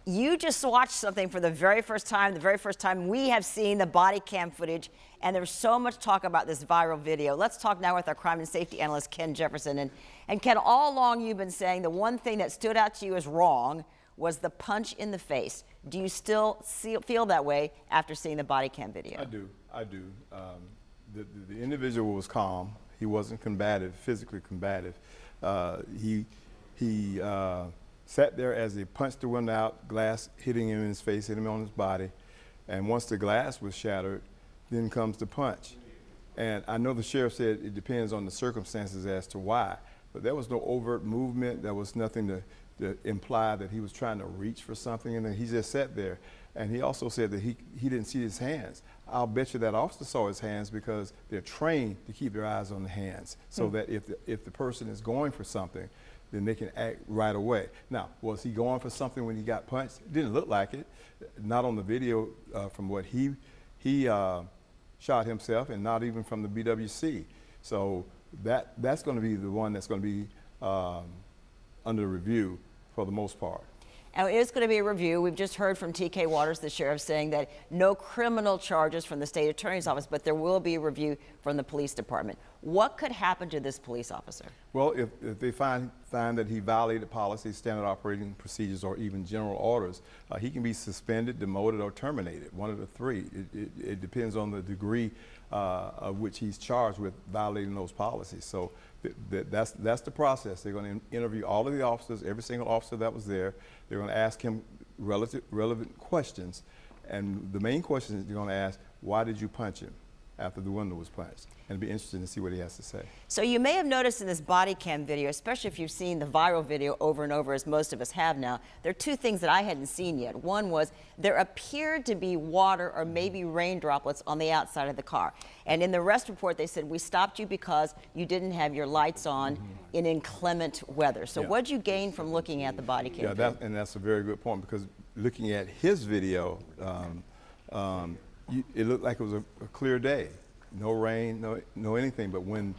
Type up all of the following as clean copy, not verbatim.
You just watched something for the very first time we have seen the body cam footage, and there's so much talk about this viral video. Let's talk now with our crime and safety analyst, Ken Jefferson. And Ken, all along you've been saying the one thing that stood out to you as wrong was the punch in the face. Do you still feel that way after seeing the body cam video? I do. The individual was calm. He wasn't combative, physically combative. He sat there as he punched the window out, glass hitting him in his face, hitting him on his body. And once the glass was shattered, then comes the punch. And I know the sheriff said it depends on the circumstances as to why, but there was no overt movement. There was nothing to imply that he was trying to reach for something, and then he just sat there. And he also said that he didn't see his hands. I'll bet you that officer saw his hands because they're trained to keep their eyes on the hands, so that if the person is going for something, then they can act right away. Now, was he going for something when he got punched? It didn't look like it. Not on the video from what he shot himself, and not even from the BWC. So that's going to be the one that's going to be under review for the most part. And it is going to be a review. We've just heard from T.K. Waters, the sheriff, saying that no criminal charges from the state attorney's office, but there will be a review from the police department. What could happen to this police officer? Well, if they find that he violated policy, standard operating procedures, or even general orders, he can be suspended, demoted, or terminated, one of the three. It depends on the degree of which he's charged with violating those policies. So that's the process. They're going to interview all of the officers, every single officer that was there. They're going to ask him relevant questions. And the main question is they're going to ask, why did you punch him after the window was punched? And it'd be interesting to see what he has to say. So you may have noticed in this body cam video, especially if you've seen the viral video over and over, as most of us have now, there are two things that I hadn't seen yet. One was there appeared to be water or maybe rain droplets on the outside of the car. And in the arrest report, they said, we stopped you because you didn't have your lights on in inclement weather. So what'd you gain from looking at the body cam? Yeah, and that's a very good point, because looking at his video, it looked like it was a clear day. No rain, no anything, but when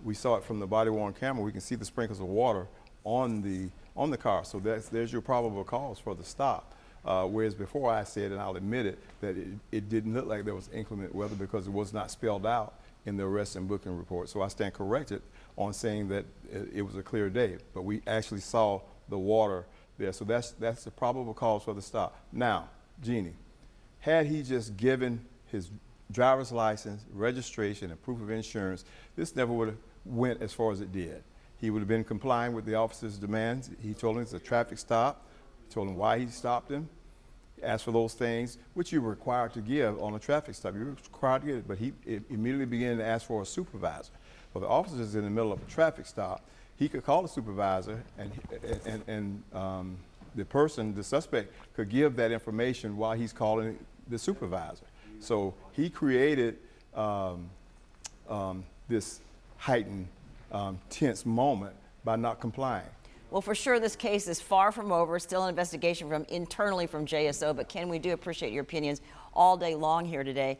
we saw it from the body-worn camera, we can see the sprinkles of water on the car. So there's your probable cause for the stop. Whereas before I said, and I'll admit it, that it didn't look like there was inclement weather because it was not spelled out in the arrest and booking report. So I stand corrected on saying that it was a clear day, but we actually saw the water there. So that's the probable cause for the stop. Now, Jeannie, had he just given his driver's license, registration, and proof of insurance, this never would have went as far as it did. He would have been complying with the officer's demands. He told him it's a traffic stop. He told him why he stopped him. He asked for those things, which you were required to give on a traffic stop. You were required to give it, but he immediately began to ask for a supervisor. Well, the officer's in the middle of a traffic stop. He could call a supervisor, and the person, the suspect, could give that information while he's calling the supervisor. So he created this heightened, tense moment by not complying. Well, for sure, this case is far from over. Still an investigation internally from JSO. But Ken, we do appreciate your opinions all day long here today.